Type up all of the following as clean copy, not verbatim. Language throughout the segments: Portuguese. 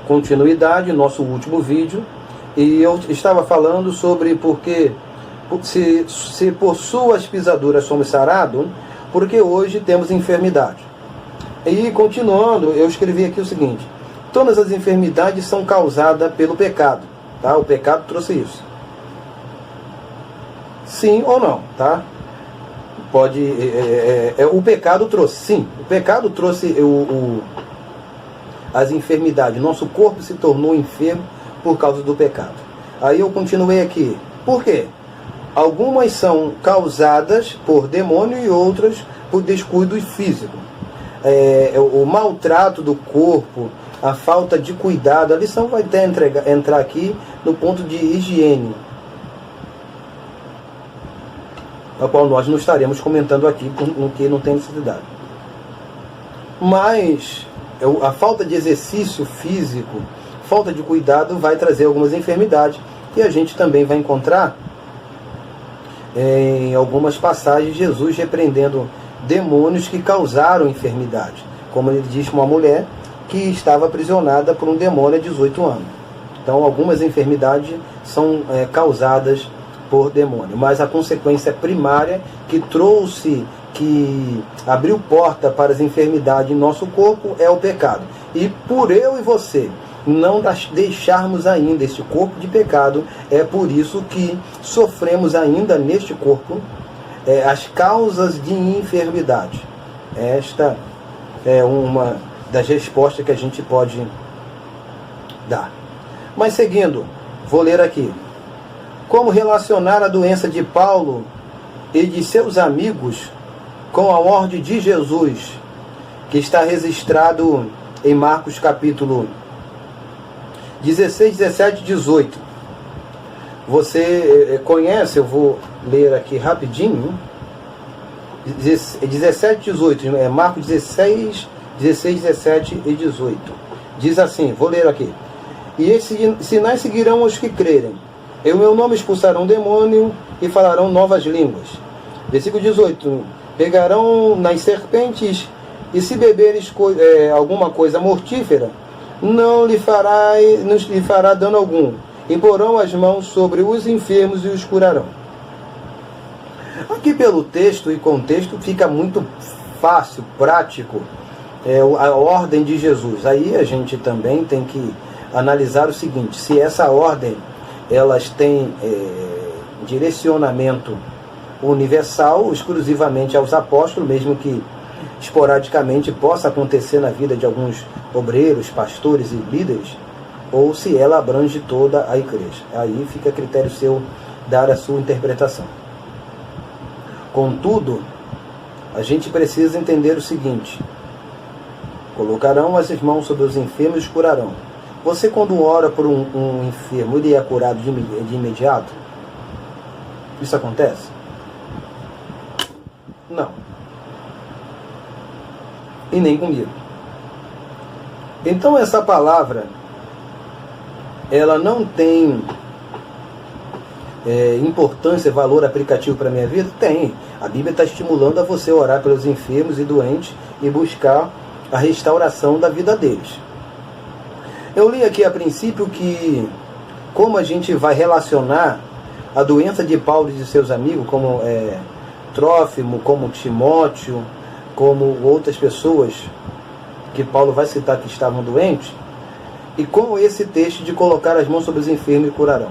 continuidade, nosso último vídeo, e eu estava falando sobre porque se por suas pisaduras somos sarados, porque hoje temos enfermidade. E continuando, eu escrevi aqui o seguinte: todas as enfermidades são causadas pelo pecado, tá? O pecado trouxe isso. Sim ou não, tá? Pode, o pecado trouxe, sim, o pecado trouxe as enfermidades. Nosso corpo se tornou enfermo por causa do pecado. Aí eu continuei aqui. Por quê? Algumas são causadas por demônio e outras por descuido físico. O maltrato do corpo, a falta de cuidado. A lição vai até entrar aqui no ponto de higiene, a qual nós não estaremos comentando aqui, porque não tem necessidade. Mas a falta de exercício físico, falta de cuidado, vai trazer algumas enfermidades, que a gente também vai encontrar em algumas passagens, Jesus repreendendo demônios que causaram enfermidade, como ele diz uma mulher que estava aprisionada por um demônio há 18 anos. Então algumas enfermidades são causadas por demônio, mas a consequência primária que abriu porta para as enfermidades em nosso corpo é o pecado. E por eu e você não deixarmos ainda este corpo de pecado, é por isso que sofremos ainda neste corpo as causas de enfermidade. Esta é uma das respostas que a gente pode dar. Mas seguindo, vou ler aqui. Como relacionar a doença de Paulo e de seus amigos com a ordem de Jesus, que está registrado em Marcos capítulo 16, 17 e 18. Você conhece, eu vou ler aqui rapidinho. 17 e 18, Marcos 16, 17 e 18. Diz assim, vou ler aqui. E esses sinais seguirão os que crerem. Em meu nome expulsarão demônio e falarão novas línguas. Versículo 18. Pegarão nas serpentes e se beberes alguma coisa mortífera, não lhe fará dano algum. E porão as mãos sobre os enfermos e os curarão. Aqui pelo texto e contexto fica muito fácil, prático, a ordem de Jesus. Aí a gente também tem que analisar o seguinte: se essa ordem elas têm direcionamento universal, exclusivamente aos apóstolos, mesmo que esporadicamente possa acontecer na vida de alguns obreiros, pastores e líderes, ou se ela abrange toda a igreja. Aí fica a critério seu dar a sua interpretação. Contudo, a gente precisa entender o seguinte: colocarão as mãos sobre os enfermos e os curarão. Você, quando ora por um enfermo, ele é curado de imediato? Isso acontece? Não. E nem comigo. Então essa palavra, ela não tem importância, valor aplicativo para a minha vida? Tem. A Bíblia está estimulando a você orar pelos enfermos e doentes e buscar a restauração da vida deles. Eu li aqui a princípio que como a gente vai relacionar a doença de Paulo e de seus amigos, como Trófimo, como Timóteo, como outras pessoas que Paulo vai citar que estavam doentes, e com esse texto de colocar as mãos sobre os enfermos e curarão.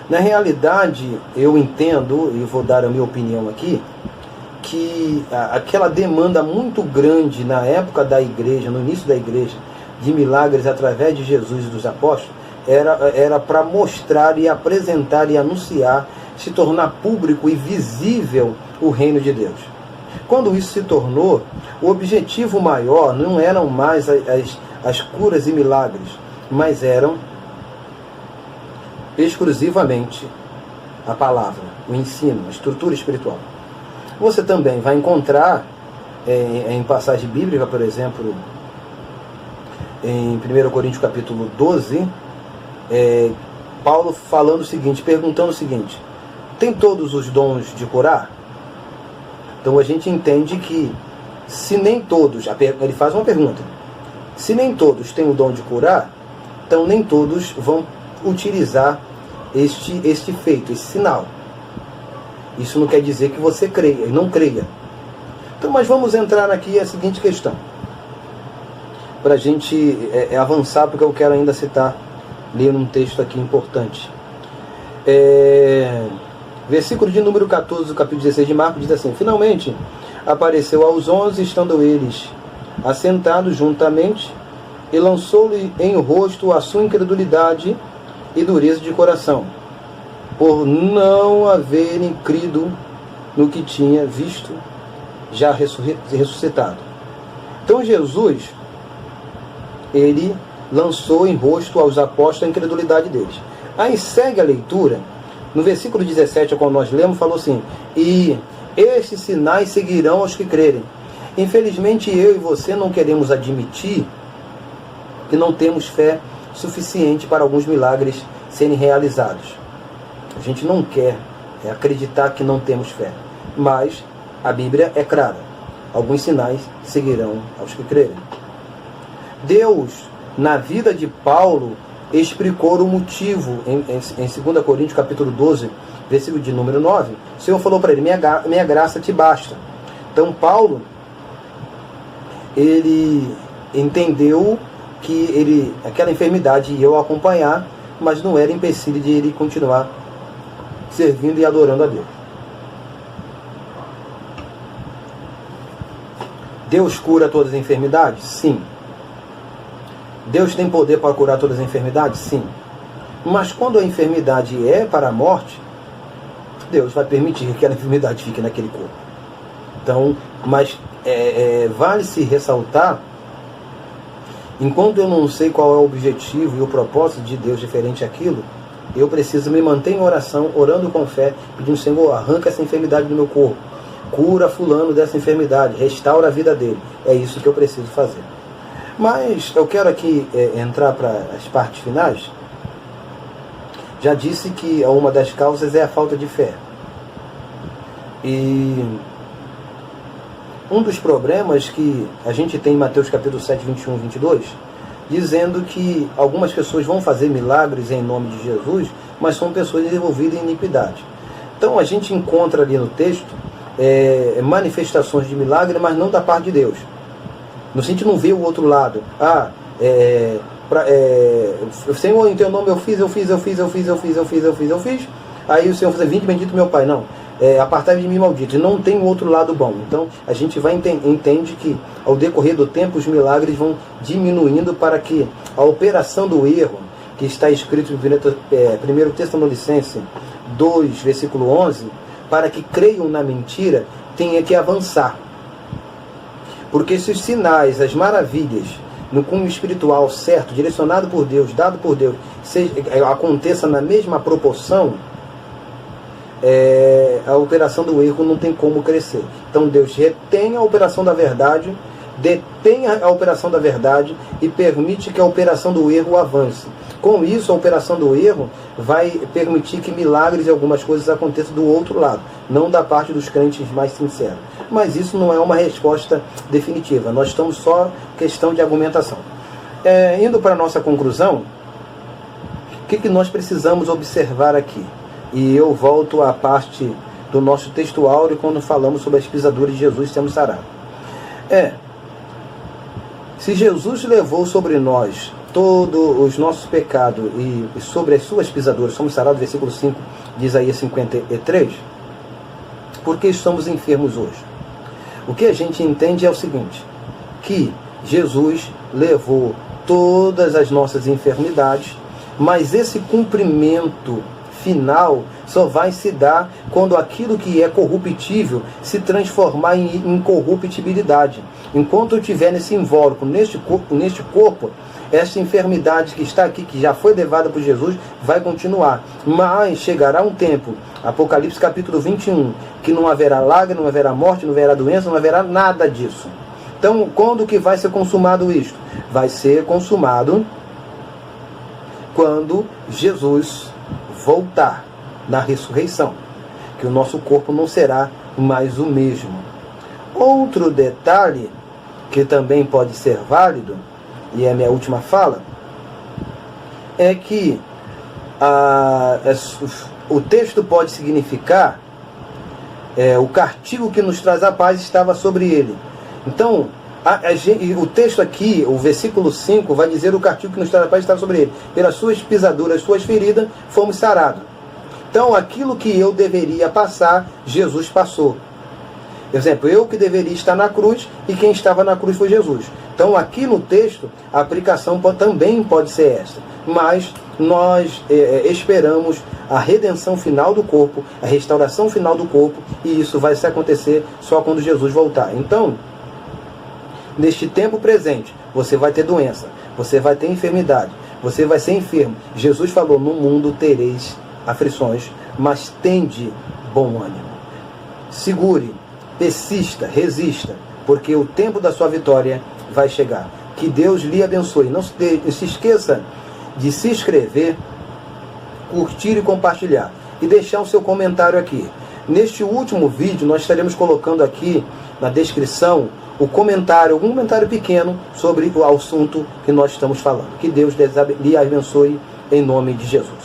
Na realidade, eu entendo, e vou dar a minha opinião aqui, que aquela demanda muito grande na época da igreja, no início da igreja, de milagres através de Jesus e dos apóstolos, era para mostrar e apresentar e anunciar, se tornar público e visível o reino de Deus. Quando isso se tornou, o objetivo maior não eram mais as curas e milagres, mas eram exclusivamente a palavra, o ensino, a estrutura espiritual. Você também vai encontrar em passagem bíblica, por exemplo, em 1 Coríntios capítulo 12, Paulo falando o seguinte, perguntando o seguinte: tem todos os dons de curar? Então a gente entende que se nem todos, ele faz uma pergunta, Se nem todos têm o dom de curar, então nem todos vão utilizar este feito, esse sinal. Isso não quer dizer que você creia, não creia. Então, mas vamos entrar aqui a seguinte questão, para a gente avançar, porque eu quero ainda citar, ler um texto aqui importante. Versículo de número 14 do capítulo 16 de Marcos diz assim: finalmente apareceu aos 11, estando eles assentados juntamente, e lançou-lhe em rosto a sua incredulidade e dureza de coração, por não haverem crido no que tinha visto já ressuscitado. Então Jesus, ele lançou em rosto aos apóstolos a incredulidade deles. Aí segue a leitura, no versículo 17, quando nós lemos, falou assim: e estes sinais seguirão aos que crerem. Infelizmente eu e você não queremos admitir que não temos fé suficiente para alguns milagres serem realizados. A gente não quer acreditar que não temos fé, mas a Bíblia é clara: alguns sinais seguirão aos que crerem. Deus, na vida de Paulo, explicou o motivo em 2 Coríntios capítulo 12, versículo de número 9. O Senhor falou para ele: minha graça te basta. Então Paulo, ele entendeu que aquela enfermidade ia o acompanhar, mas não era empecilho de ele continuar servindo e adorando a Deus. Deus cura todas as enfermidades? Sim. Deus tem poder para curar todas as enfermidades? Sim. Mas quando a enfermidade é para a morte, Deus vai permitir que aquela enfermidade fique naquele corpo. Então, mas vale-se ressaltar, enquanto eu não sei qual é o objetivo e o propósito de Deus diferente àquilo, eu preciso me manter em oração, orando com fé, pedindo: Senhor, arranca essa enfermidade do meu corpo, cura fulano dessa enfermidade, restaura a vida dele. É isso que eu preciso fazer. Mas eu quero aqui entrar para as partes finais. Já disse que uma das causas é a falta de fé. E um dos problemas que a gente tem em Mateus capítulo 7, 21 e 22, dizendo que algumas pessoas vão fazer milagres em nome de Jesus, mas são pessoas envolvidas em iniquidade. Então a gente encontra ali no texto manifestações de milagre, mas não da parte de Deus. No sentido, não vê o outro lado. Senhor, em teu nome eu fiz. Aí o Senhor fala: vinde bendito meu Pai. Não, apartai de mim maldito. E não tem o outro lado bom. Então a gente entende que ao decorrer do tempo os milagres vão diminuindo, para que a operação do erro, que está escrito em 1 Tessalonicenses 2, versículo 11, para que creiam na mentira, tenha que avançar. Porque se os sinais, as maravilhas, no cunho espiritual certo, direcionado por Deus, dado por Deus, aconteça na mesma proporção, a operação do erro não tem como crescer. Então Deus retém a operação da verdade, detém a operação da verdade e permite que a operação do erro avance. Com isso, a operação do erro vai permitir que milagres e algumas coisas aconteçam do outro lado, não da parte dos crentes mais sinceros. Mas isso não é uma resposta definitiva. Nós estamos só questão de argumentação. Indo para a nossa conclusão, o que nós precisamos observar aqui? E eu volto à parte do nosso texto áureo, quando falamos sobre as pisaduras de Jesus sendo sarado. Se Jesus levou sobre nós todos os nossos pecados e sobre as suas pisaduras somos sarados, versículo 5 de Isaías 53, por que estamos enfermos hoje? O que a gente entende é o seguinte: que Jesus levou todas as nossas enfermidades, mas esse cumprimento final só vai se dar quando aquilo que é corruptível se transformar em incorruptibilidade. Enquanto eu estiver nesse invólucro, neste corpo, essa enfermidade que está aqui, que já foi levada por Jesus, vai continuar. Mas chegará um tempo, Apocalipse capítulo 21, que não haverá lágrima, não haverá morte, não haverá doença, não haverá nada disso. Então, quando que vai ser consumado isto? Vai ser consumado quando Jesus voltar na ressurreição, que o nosso corpo não será mais o mesmo. Outro detalhe que também pode ser válido e é a minha última fala, é que o texto pode significar o castigo que nos traz a paz estava sobre ele. Então, o texto aqui, o versículo 5, vai dizer: o castigo que nos traz a paz estava sobre ele. Pelas suas pisaduras, suas feridas, fomos sarados. Então, aquilo que eu deveria passar, Jesus passou. Por exemplo, eu que deveria estar na cruz, e quem estava na cruz foi Jesus. Então, aqui no texto, a aplicação também pode ser essa. Mas nós esperamos a redenção final do corpo, a restauração final do corpo, e isso vai se acontecer só quando Jesus voltar. Então, neste tempo presente, você vai ter doença, você vai ter enfermidade, você vai ser enfermo. Jesus falou: no mundo tereis aflições, mas tende bom ânimo. Segure, persista, resista, porque o tempo da sua vitória vai chegar. Que Deus lhe abençoe. Não se esqueça de se inscrever, curtir e compartilhar, e deixar o seu comentário aqui. Neste último vídeo, nós estaremos colocando aqui na descrição o comentário, algum comentário pequeno sobre o assunto que nós estamos falando. Que Deus lhe abençoe em nome de Jesus.